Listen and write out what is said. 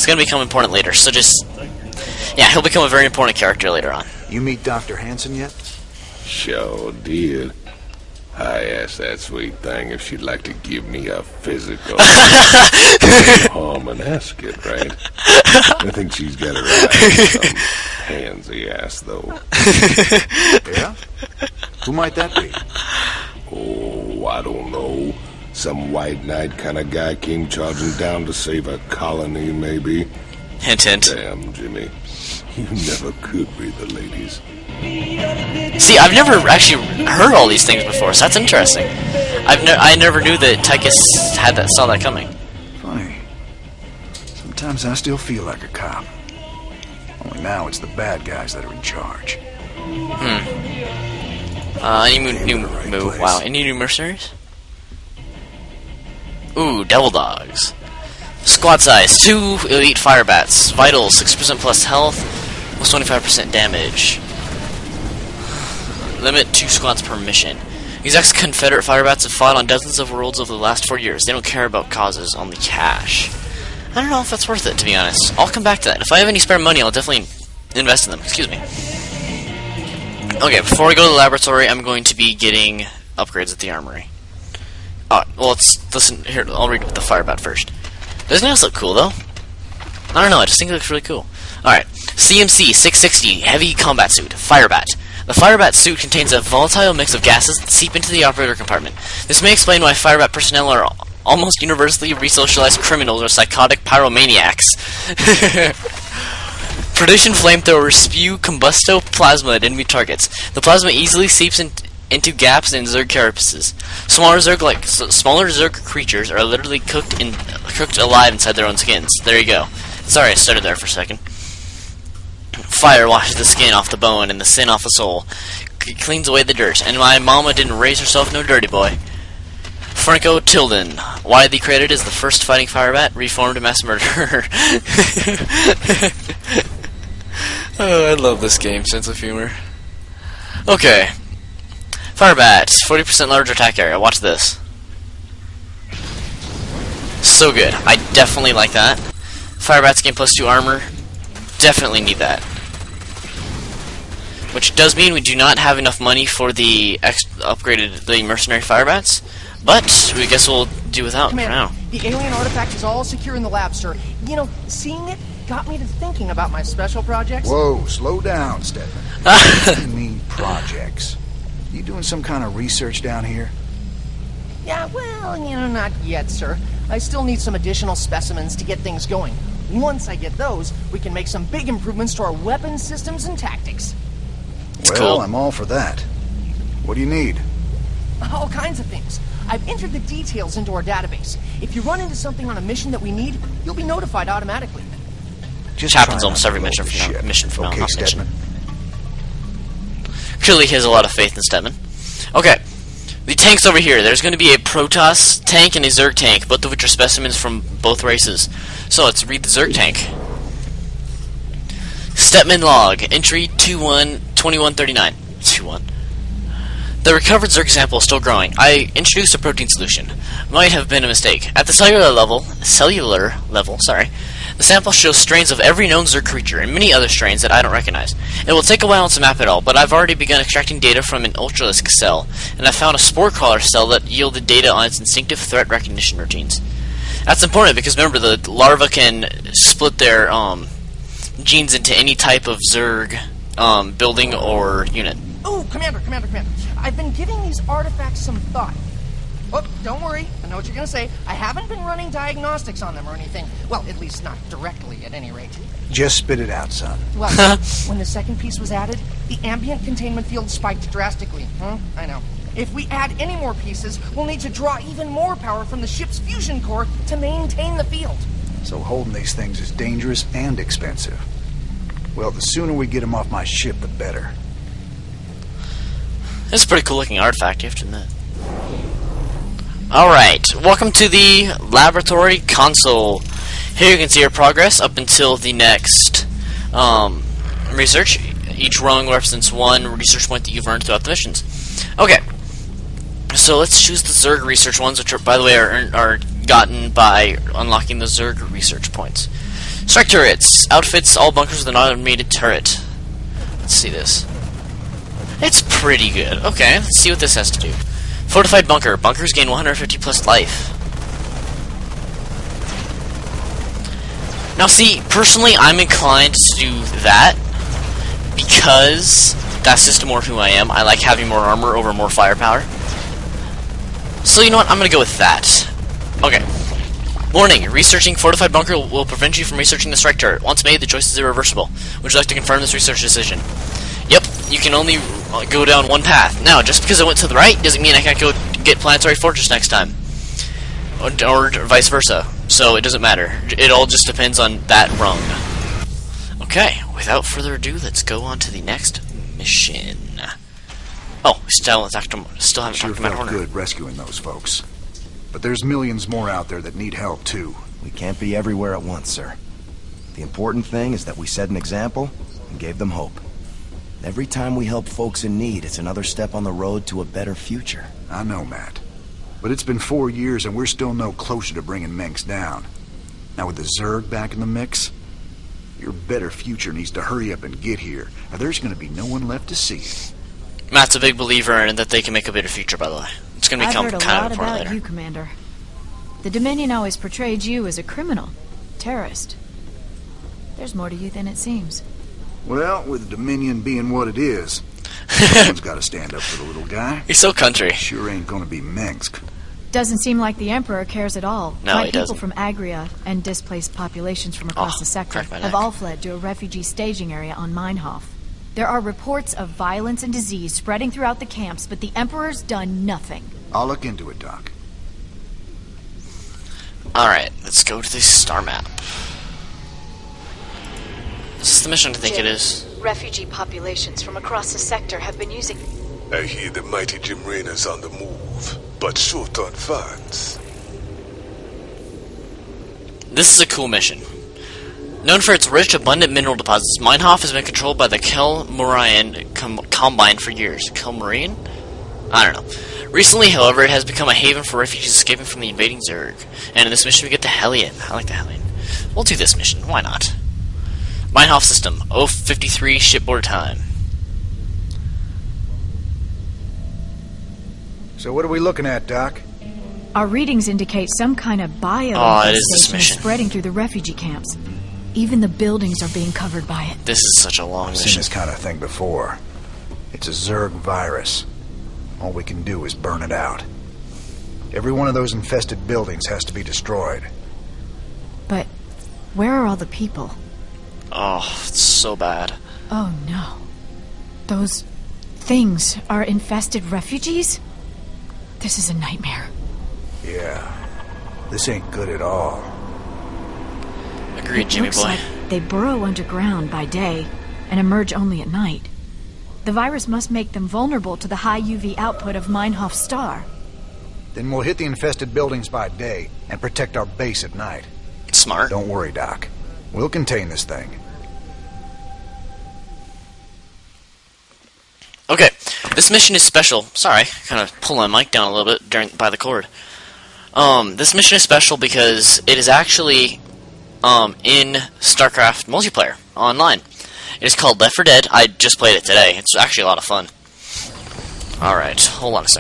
going to become important later, so just... Yeah, he'll become a very important character later on. You meet Dr. Hansen yet? Sure did. I asked that sweet thing if she'd like to give me a physical. Harm and ask it, right? I think she's got her eyes on some pansy ass, though. Yeah? Who might that be? Oh, I don't know. Some white knight kind of guy came charging down to save a colony, maybe. Hint, hint. Damn, Jimmy. You never could read the ladies. See, I've never actually heard all these things before, so that's interesting. I never knew that Tychus saw that coming. Funny. Sometimes I still feel like a cop. Only now it's the bad guys that are in charge. Any new mercenaries? Ooh, devil dogs. Squad size, 2 elite fire bats. Vitals, 6% plus health, plus 25% damage. Limit 2 squads per mission. These ex-Confederate fire bats have fought on dozens of worlds over the last 4 years. They don't care about causes, only cash. I don't know if that's worth it, to be honest. I'll come back to that. If I have any spare money, I'll definitely invest in them. Excuse me. Okay, before we go to the laboratory, I'm going to be getting upgrades at the armory. Well, listen, here, I'll read the fire bat first. Doesn't this look cool, though? I don't know, I just think it looks really cool. Alright, CMC 660 Heavy Combat Suit, Firebat. The Firebat suit contains a volatile mix of gases that seep into the operator compartment. This may explain why Firebat personnel are almost universally resocialized criminals or psychotic pyromaniacs. Predation flamethrowers spew combustoplasma at enemy targets. The plasma easily seeps into gaps in Zerg carapaces. Smaller Zerg creatures are literally cooked alive inside their own skins. There you go. Sorry, I stuttered there for a second. Fire washes the skin off the bone and the sin off the soul. Cleans away the dirt. And my mama didn't raise herself no dirty boy. Franco Tilden, widely credited as the first fighting firebat, reformed mass murderer. Oh, I love this game, sense of humor. Okay. Firebat, 40% larger attack area. Watch this. So good. I definitely like that. Firebats gain +2 armor. Definitely need that. Which does mean we do not have enough money for the the mercenary firebats, but we guess we'll do without Commander, for now. The alien artifact is all secure in the lab, sir. You know, seeing it got me to thinking about my special projects. Whoa, slow down, Stedman. What do you mean, projects? You doing some kind of research down here? Yeah, well, you know, not yet, sir. I still need some additional specimens to get things going. Once I get those, we can make some big improvements to our weapon systems and tactics. It's well, cool. I'm all for that. What do you need? All kinds of things. I've entered the details into our database. If you run into something on a mission that we need, you'll be notified automatically. Just Which happens try almost not every to mission blow from the now. ship. Mission from now, Okay, not mission. Stedman. Clearly he has a lot of faith in Stedman. Okay. The tanks over here. There's going to be a Protoss tank and a Zerg tank, both of which are specimens from both races. So let's read the Zerg tank. Stedman log. Entry 2139. 21. The recovered Zerg sample is still growing. I introduced a protein solution. Might have been a mistake. At the cellular level, the sample shows strains of every known Zerg creature and many other strains that I don't recognize. It will take a while to map it all, but I've already begun extracting data from an Ultralisk cell, and I found a spore crawler cell that yielded data on its instinctive threat recognition routines. That's important because remember, the larva can split their genes into any type of Zerg building or unit. Oh, Commander. I've been giving these artifacts some thought. Oh, don't worry. I know what you're going to say. I haven't been running diagnostics on them or anything. Well, at least not directly, at any rate. Just spit it out, son. Well, when the second piece was added, the ambient containment field spiked drastically. I know. If we add any more pieces, we'll need to draw even more power from the ship's fusion core to maintain the field. So holding these things is dangerous and expensive. Well, the sooner we get them off my ship, the better. It's a pretty cool looking artifact, you have to admit. Alright, welcome to the laboratory console. Here you can see your progress up until the next research. Each rung represents one research point that you've earned throughout the missions. Okay, so let's choose the Zerg research ones, which are, by the way, are gotten by unlocking the Zerg research points. Strike turrets. Outfits all bunkers with an automated turret. Let's see this. It's pretty good. Okay, let's see what this has to do. Fortified bunker. Bunkers gain 150 plus life. Now see, personally, I'm inclined to do that because that's just more who I am. I like having more armor over more firepower. So you know what? I'm gonna go with that. Okay. Warning, researching fortified bunker will prevent you from researching the strike turret. Once made, the choice is irreversible. Would you like to confirm this research decision? Yep, you can only go down one path. Now, just because I went to the right doesn't mean I can't go get Planetary Fortress next time. Or vice versa. So it doesn't matter. It all just depends on that rung. Okay, without further ado, let's go on to the next mission. Oh, still haven't talked to Matt Horner. Good rescuing those folks. But there's millions more out there that need help, too. We can't be everywhere at once, sir. The important thing is that we set an example and gave them hope. Every time we help folks in need, it's another step on the road to a better future. I know, Matt. But it's been 4 years and we're still no closer to bringing Menks down. Now with the Zerg back in the mix, your better future needs to hurry up and get here, or there's going to be no one left to see it. Matt's a big believer in that they can make a better future, by the way. It's going to become I've heard kind a of lot important about later. you, Commander. The Dominion always portrayed you as a criminal, terrorist. There's more to you than it seems. Well, with Dominion being what it is, someone's got to stand up for the little guy. He's so country. Sure ain't going to be Mensk. Doesn't seem like the Emperor cares at all. No, My he people doesn't. from Agria and displaced populations from across Oh, the sector crack my have neck. all fled to a refugee staging area on Meinhof. There are reports of violence and disease spreading throughout the camps, but the Emperor's done nothing. I'll look into it, Doc. Alright, let's go to the star map. Is this the mission I think it is? Refugee populations from across the sector have been using... I hear the mighty Jim Raynor's on the move, but short on funds. This is a cool mission. Known for its rich, abundant mineral deposits, Meinhof has been controlled by the Kelmurian Combine for years. Kelmurian? I don't know. Recently, however, it has become a haven for refugees escaping from the invading Zerg. And in this mission, we get the Hellion. I like the Hellion. We'll do this mission. Why not? Meinhof system. 053 shipboard time. So what are we looking at, Doc? Our readings indicate some kind of bio Oh, it is this infestation mission. spreading through the refugee camps. Even the buildings are being covered by it. This is such a long I've seen mission. this kind of thing before. It's a Zerg virus. All we can do is burn it out. Every one of those infested buildings has to be destroyed. But where are all the people? Oh, it's so bad. Oh no. Those things are infested refugees? This is a nightmare. Yeah. This ain't good at all. Agreed, It Jimmy looks boy. like they burrow underground by day and emerge only at night. The virus must make them vulnerable to the high UV output of Meinhof Star. Then we'll hit the infested buildings by day and protect our base at night. Smart. Don't worry, Doc. We'll contain this thing. Okay, this mission is special. Sorry, kind of pull my mic down a little bit by the cord. This mission is special because it is actually in Starcraft multiplayer online. It is called Left 4 Dead. I just played it today. It's actually a lot of fun. Alright, hold on a second.